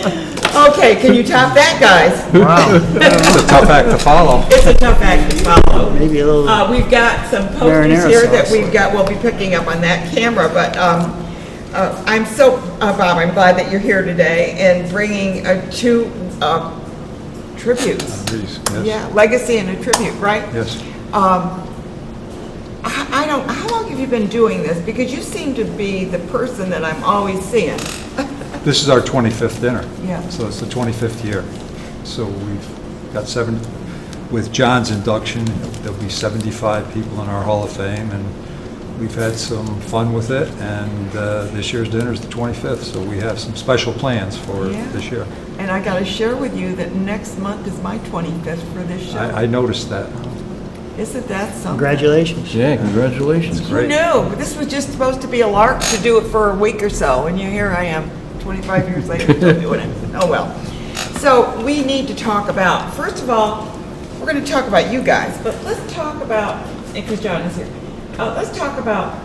Okay, can you top that, guys? Wow. It's a tough act to follow. It's a tough act to follow. Maybe a little. We've got some posters Marinara here that sauce. we'll be picking up on that camera, but I'm so, Bob, I'm glad that you're here today and bringing two tributes. Yes. Yeah, legacy and a tribute, right? Yes. I don't, how long have you been doing this? Because you seem to be the person that I'm always seeing. This is our 25th dinner. Yeah. So it's the 25th year. So we've got with John's induction, there'll be 75 people in our Hall of Fame, and we've had some fun with it, and this year's dinner is the 25th, so we have some special plans for this year. And I got to share with you that next month is my 25th for this show. I noticed that. Isn't that something? Congratulations. Yeah, congratulations. Who knew? This was just supposed to be a lark to do it for a week or so, and here I am, 25 years later, still doing it. Oh, well. So we need to talk about, first of all, we're going to talk about you guys, but let's talk about, because John is here, let's talk about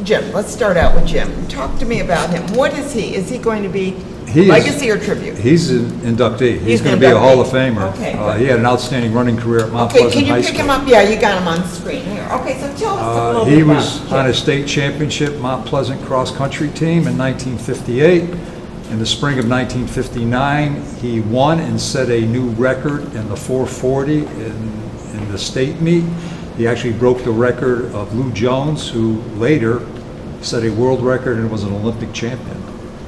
Jim. Let's start out with Jim. Talk to me about him. What is he? Is he going to be legacy or tribute? He's an inductee. He's going an to be a inductee. Hall of Famer. Okay. He had an outstanding running career at Mount Okay, Pleasant can High you School. pick him up? Yeah, you got him on screen here. Okay, so tell us a little bit He about was Jim. on a state championship Mount Pleasant cross-country team in 1958. In the spring of 1959, he won and set a new record in the 440 in the state meet. He actually broke the record of Lou Jones, who later set a world record and was an Olympic champion.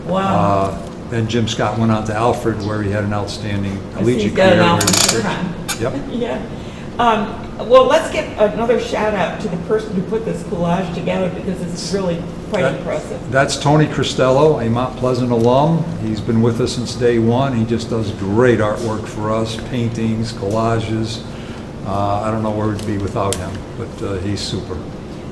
Wow. Then Jim Scott went on to Alfred, where he had an outstanding He's collegiate got career. an where he Alfred was shirt six- on. Yep. Yeah. Well, let's give another shout out to the person who put this collage together because it's really quite impressive. That's Tony Cristello, a Mount Pleasant alum. He's been with us since day one. He just does great artwork for us, paintings, collages. I don't know where we'd be without him, but he's super.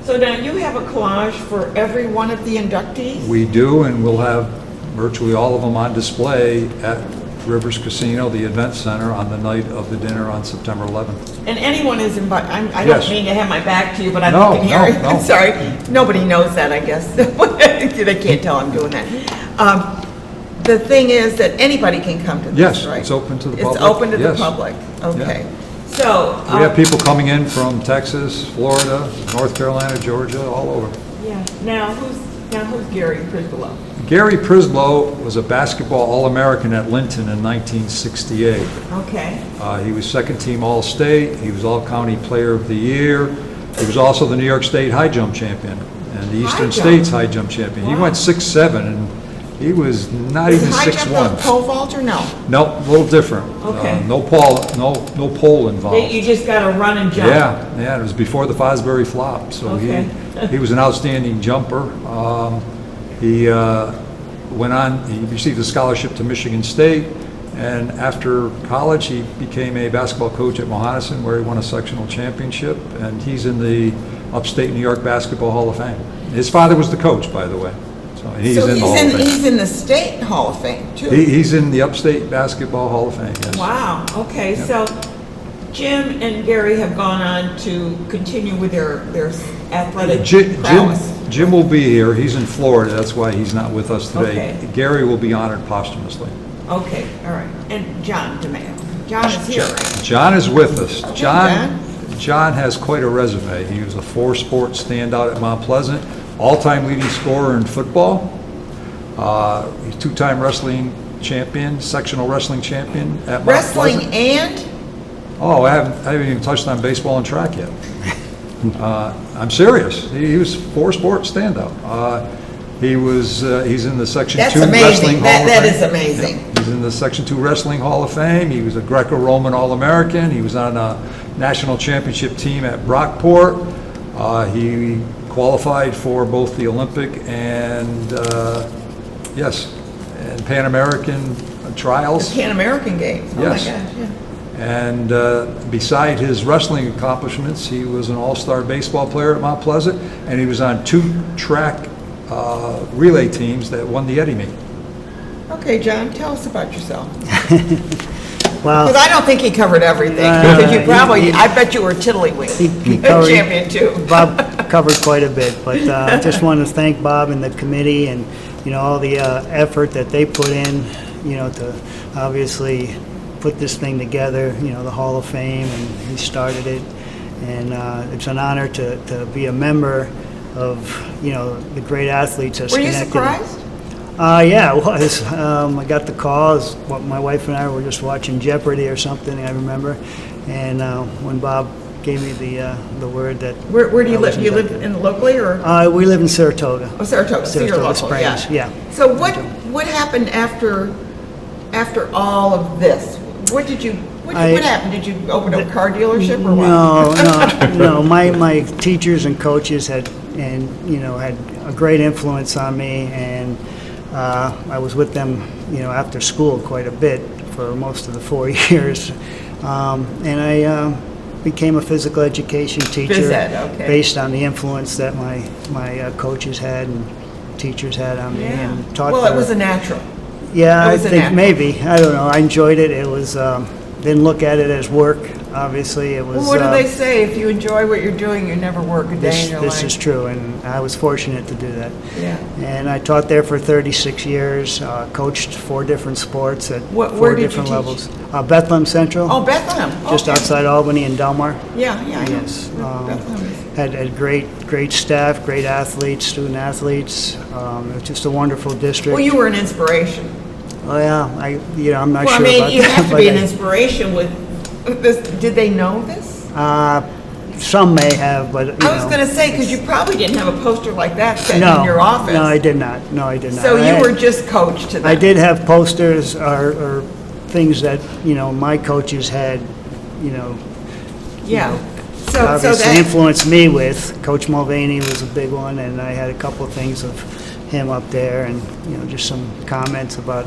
So now you have a collage for every one of the inductees? We do, and we'll have virtually all of them on display at Rivers Casino, the event center, on the night of the dinner on September 11th. And anyone is invited. I Yes. don't mean to have my back to you, but I'm No, looking here. no. I'm sorry. Nobody knows that, I guess. They can't tell I'm doing that. The thing is that anybody can come to this, Yes, right? it's open to the public. It's open to the Yes. public. Okay. So. We have people coming in from Texas, Florida, North Carolina, Georgia, all over. Yeah. Now who's Gary Prisbilla? Gary Prisbilla was a basketball All-American at Linton in 1968. Okay. He was second team All-State. He was All-County Player of the Year. He was also the New York State high jump champion and the Eastern jump? States high jump champion. He Wow. went 6'7", and he was not even High jump 6'1". on pole vault or no? No, a little different. Okay. No pole involved. You just got to run and jump. Yeah, it was before the Fosbury flop, so Okay. he was an outstanding jumper. He went on, he received a scholarship to Michigan State, and after college, he became a basketball coach at Mohonasen, where he won a sectional championship, and he's in the Upstate New York Basketball Hall of Fame. His father was the coach, by the way, so he's in the Hall of Fame. He's in the State Hall of Fame, too. He's in the Upstate Basketball Hall of Fame, yes. Wow, okay, so Jim and Gary have gone on to continue with their athletic prowess. Jim will be here. He's in Florida. That's why he's not with us today. Okay. Gary will be honored posthumously. Okay, all right. And John DeMeo. John is here, right? John is with us. John. John has quite a resume. He was a four-sport standout at Mount Pleasant, all-time leading scorer in football. He's two-time wrestling champion, sectional wrestling champion at Mount Pleasant. Wrestling and? Oh, I haven't even touched on baseball and track yet. I'm serious. He was four-sport standout. He's in the Section 2 That's Wrestling amazing. Hall of Fame. That is amazing. Yeah. He's in the Section 2 Wrestling Hall of Fame. He was a Greco-Roman All-American. He was on a national championship team at Brockport. He qualified for both the Olympic and Pan American trials. The Pan American Games. Oh, Yes. my gosh, yeah. And beside his wrestling accomplishments, he was an all-star baseball player at Mount Pleasant, and he was on 2 track relay teams that won the Eddie meet. Okay, John, tell us about yourself. Well, Because I don't think he covered everything. Because you probably, I bet you were tiddlywinks. he covered, Champion too. Bob covered quite a bit, but I just want to thank Bob and the committee and, all the effort that they put in to obviously put this thing together, the Hall of Fame, and he started it. And it's an honor to be a member of, the great athletes at Were you Schenectady. surprised? Yeah, I was. I got the call. My wife and I were just watching Jeopardy or something, I remember. And when Bob gave me the word that... Where do you I live? was Do you live inducted. in locally or? We live in Saratoga. Oh, Saratoga, so you're Saratoga local, Springs, yeah. yeah. So what happened after all of this? What happened? Did you open up a car dealership or what? No. My teachers and coaches had a great influence on me, and I was with them, after school quite a bit for most of the 4 years. And I became a physical education teacher Phys ed, okay. based on the influence that my coaches had and teachers had on me, Yeah. and taught Well, it them. was a natural. Yeah, It I was a think natural. maybe. I don't know. I enjoyed it. It was, didn't look at it as work, obviously. It was. Well, what do they say? If you enjoy what you're doing, you never work a day in your life. This is true, and I was fortunate to do that. Yeah. And I taught there for 36 years, coached 4 different sports at Where 4 did you different teach? levels. Bethlehem Central, Oh, Bethlehem. just Okay. outside Albany and Delmar. Yeah, I know. Yes. Bethlehem is. Had great staff, great athletes, student athletes. It was just a wonderful district. Well, you were an inspiration. Oh yeah, I'm not Well, I sure mean, about you that. have to but be an inspiration with this. Did they know this? Some may have, but I was going to say, because you probably didn't have a poster like that sitting no, in your office. No, I did not. No, I did not. So I you had- were just coached to that. I did have posters or things that my coaches had, Yeah. So obviously that, influenced me with. Coach Mulvaney was a big one, and I had a couple of things of him up there, and just some comments about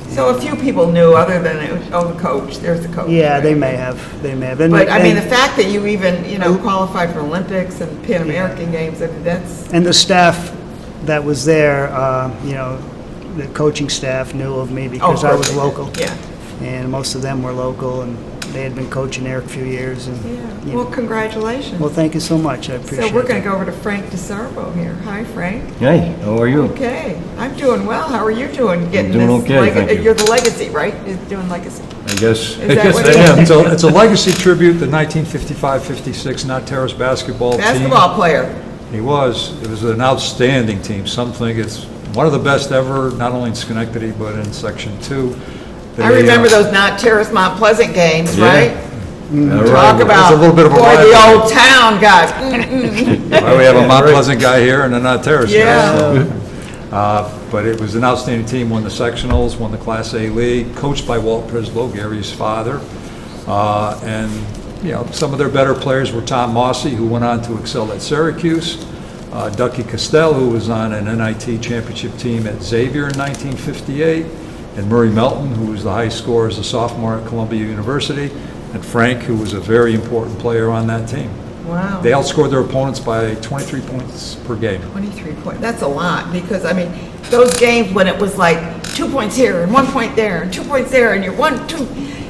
so a few people knew other than, the coach, there's the coach. Yeah, right? they may have. And But I mean, the and- fact that you even, qualified for Olympics and Pan American Games, I mean, that's, And the staff that was there, the coaching staff knew of me because of I course was they did. local. Yeah. And most of them were local, and they had been coaching there a few years. And, Yeah. Well, congratulations. well, thank you so much. I appreciate it. So we're going to go over to Frank DeSarbo here. Hi, Frank. Hey, how are you? Okay, I'm doing well. How are you doing? Getting doing this okay, thank you. You're the legacy, right? You're doing legacy. I guess that what I it am. is? It's a legacy tribute to 1955-56 Nott Terrace basketball team. Basketball player. It was an outstanding team. Some think it's one of the best ever, not only in Schenectady, but in Section 2. I remember those Nott Terrace Mount Pleasant games, Yeah. right? All right. Talk about, a little bit of a boy, the rivalry. old town guys. Well, we have a Mount Pleasant guy here and a Nott Terrace guy. Yeah. So, but it was an outstanding team, won the sectionals, won the Class A league, coached by Walt Prislow, Gary's father. And, some of their better players were Tom Mossy, who went on to excel at Syracuse, Ducky Castell, who was on an NIT championship team at Xavier in 1958, and Murray Melton, who was the high scorer as a sophomore at Columbia University, and Frank, who was a very important player on that team. Wow. They outscored their opponents by 23 points per game. 23 points. That's a lot because, I mean, those games when it was like 2 points here and 1 point there and 2 points there and you're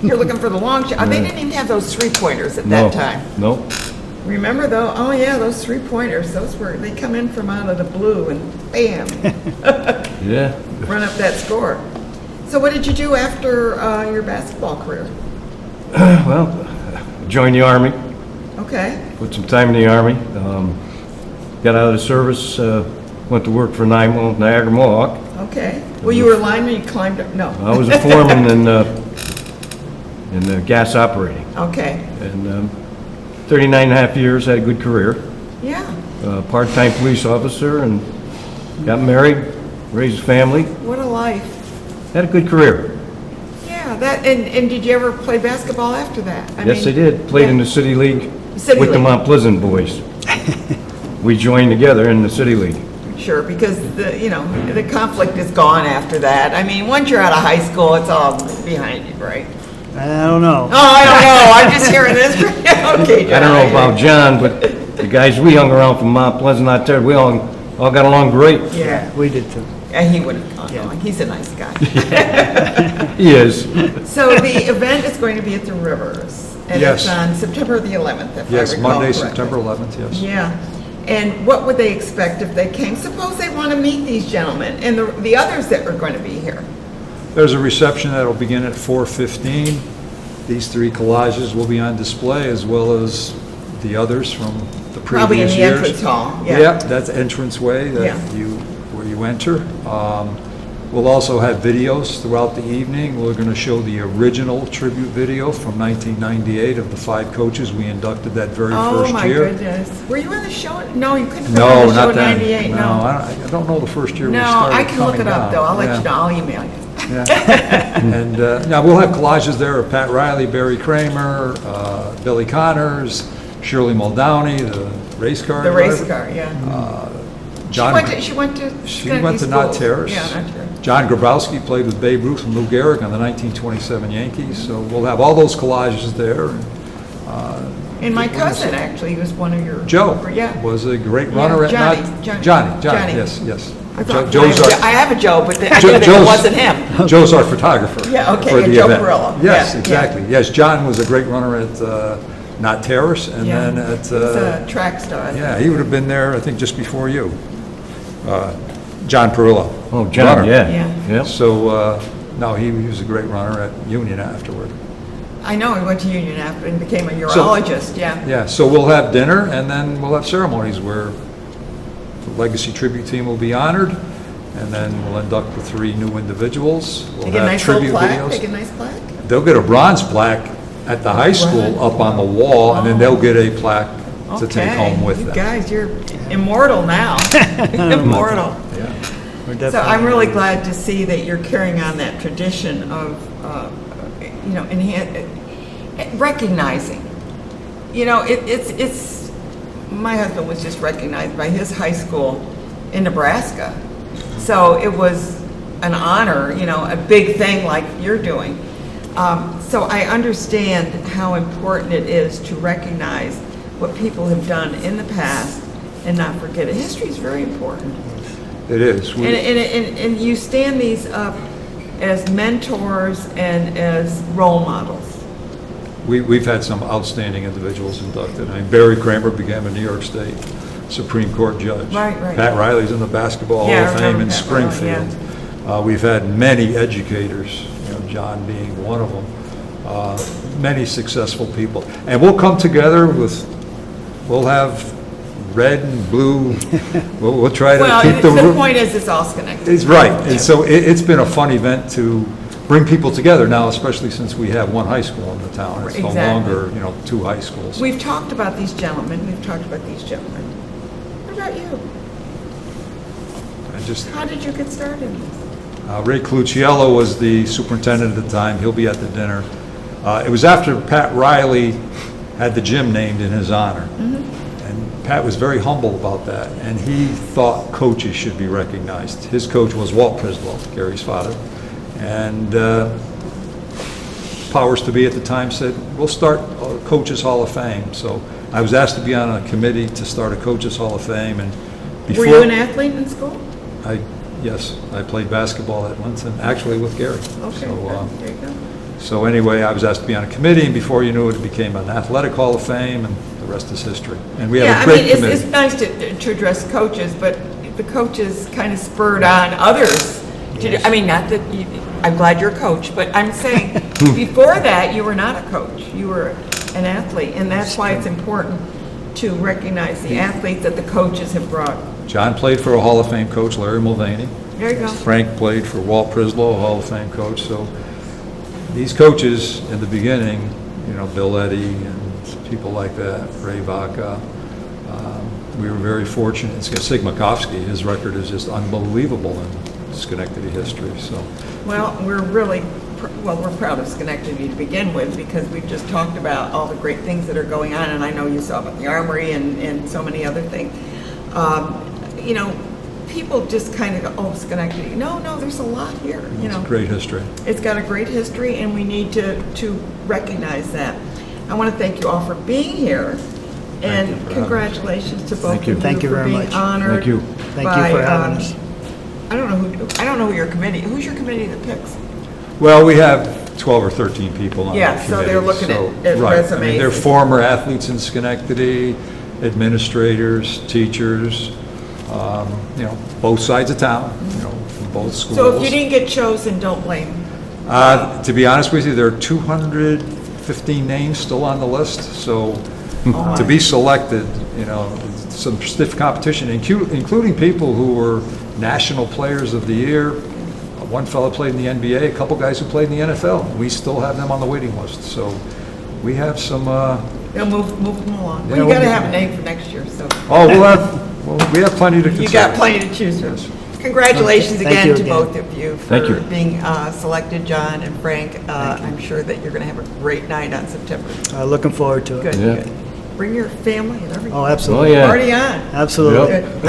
you're looking for the long shot. They didn't even have those 3-pointers at that time. No. Remember though? Oh yeah, those 3-pointers. They come in from out of the blue and bam, Yeah. run up that score. So what did you do after your basketball career? Well, joined the Army. Okay. Put some time in the Army. Got out of the service. Went to work for 9 months Niagara Mohawk. Okay. Well, you were a lineman. You climbed up. No. I was a foreman in gas operating. Okay. And 39 and a half years, had a good career. Yeah. Part-time police officer, and got married, raised a family. What a life. Had a good career. Yeah. And did you ever play basketball after that? Yes, I did. Played in the City League City with the League. Mount Pleasant boys. We joined together in the City League. Sure, because the conflict is gone after that. I mean, once you're out of high school, it's all behind you, right? I don't know. Oh, I don't know. I'm just hearing this. Okay, John. I don't know about John, but the guys we hung around from Mount Pleasant out there, we all got along great. Yeah. We did too. Yeah, he would have gone along. He's a nice guy. He is. So the event is going to be at the Rivers, and Yes. it's on September the 11th, if I Yes, recall Monday, correctly. September 11th, yes. Yeah. And what would they expect if they came? Suppose they want to meet these gentlemen and the others that are going to be here. There's a reception that'll begin at 4:15. These 3 collages will be on display, as well as the others from the Probably in previous the years. entrance hall, yeah. Yeah, that's the entranceway Yeah. where you enter. We'll also have videos throughout the evening. We're going to show the original tribute video from 1998 of the 5 coaches we inducted that very Oh, first my year. goodness. Were you on the show? No, you couldn't have been No, on the show not in then. 98, No, no. I don't know the first year we No, started I can look coming it up, down. though. I'll let Yeah. you know. I'll email you. Yeah. And now we'll have collages there of Pat Riley, Barry Kramer, Billy Connors, Shirley Muldowney, the race car The race driver. car, yeah. John, She went to she went to Nott, Terrace. Yeah, Nott, Terrace. John Grabowski played with Babe Ruth and Lou Gehrig on the 1927 Yankees. So we'll have all those collages there. And my cousin, actually, was one of your... Joe Yeah. was a great Yeah, runner at Johnny, Nott. Johnny. Johnny, yes. I thought, Joe's I have a Joe, but I Jo- knew that it Joe's- wasn't him. Joe's our photographer. Yeah, okay, for and the Joe event. Perillo. Yes, Yeah, exactly. Yes, John was a great runner at Nott Terrace, and Yeah. then at, He's a track star. yeah, he would have been there, I think, just before you. John Perillo. Oh, John, runner. yeah. Yeah. Yep. So, no, he was a great runner at Union afterward. I know, he went to Union after and became a urologist, yeah. Yeah, so we'll have dinner, and then we'll have ceremonies where the Legacy Tribute Team will be honored, and then we'll induct the 3 new individuals. We'll They get a have nice little tribute plaque, videos. they get a nice plaque. They'll get a bronze plaque at the high school up on the wall, and then they'll get a plaque to take home with You them. guys, you're immortal now. Immortal. Yeah. We're So definitely- I'm really glad to see that you're carrying on that tradition of, recognizing. It's, my husband was just recognized by his high school in Nebraska. So it was an honor, a big thing like you're doing. So I understand how important it is to recognize what people have done in the past and not forget it. History is very important. It is. And you stand these up as mentors and as role models. We've had some outstanding individuals inducted. I mean, Barry Kramer became a New York State Supreme Court judge. Right. Pat Riley's in the Basketball Hall Yeah, I of Fame remember in Pat Riley, Springfield. We've had many educators, John being one of them, many successful people. And we'll come together we'll have red and blue. We'll try to Well, keep the point is, it's all Schenectady. It's right, and so it's been a fun event to bring people together now, especially since we have one high school in the town. It's no Exactly. longer, 2 high schools. We've talked about these gentlemen, What about you? How did you get started in this? Ray Cluciello was the superintendent at the time. He'll be at the dinner. It was after Pat Riley had the gym named in his honor. And Pat was very humble about that, and he thought coaches should be recognized. His coach was Walt Prislow, Gary's father. And powers to be at the time said, we'll start a Coaches Hall of Fame. So I was asked to be on a committee to start a Coaches Hall of Fame. And before, Were you an athlete in school? Yes, I played basketball at Linton, actually with Gary. Okay, So, good. There you go. so anyway, I was asked to be on a committee, and before you knew it, it became an Athletic Hall of Fame, and the rest is history. And we have a great it's committee. nice to address coaches, but the coaches kind of spurred on others to do, not that you, I'm glad you're a coach, but I'm saying, before that, you were not a coach. You were an athlete, and that's why it's important to recognize the athletes that the coaches have brought. John played for a Hall of Fame coach, Larry Mulvaney. There you go. Frank played for Walt Prislow, a Hall of Fame coach. So these coaches in the beginning, Bill Eddy and people like that, Ray Vaca, we were very fortunate. Sig Makovsky, his record is just unbelievable in Schenectady history. So, Well, we're really, we're proud of Schenectady to begin with, because we've just talked about all the great things that are going on, and I know you saw about the Armory and so many other things. People just kind of go, oh, Schenectady. No, there's a lot here, it's a great history. It's got a great history, and we need to recognize that. I want to thank you all for being here, and you for having us. congratulations to both Thank of you. you Thank you for very being much. honored. Thank you. Thank you for having us. I don't know who your committee. Who's your committee that picks? Well, we have 12 or 13 people on the Yeah, committee. so they're looking at right. resumes. They're former athletes in Schenectady, administrators, teachers, both sides of town, from both schools. So if you didn't get chosen, don't blame To be honest with you, there are 215 names still on the list, so to be selected, some stiff competition, including people who were national players of the year. One fellow played in the NBA, a couple guys who played in the NFL. We still have them on the waiting list, so we have some. They'll move them along. Yeah, Well, you we'll gotta get- have a name for next year, so. We have plenty to consider. You got plenty to choose from. Congratulations Thank again you to again. both of you Thank you. for being selected, John and Frank. I'm sure that you're gonna have a great night on September. Looking forward to it. Good, Yeah. good. Bring your family and everything. Oh, absolutely. Oh, yeah. Party on. Absolutely. Yep. Good.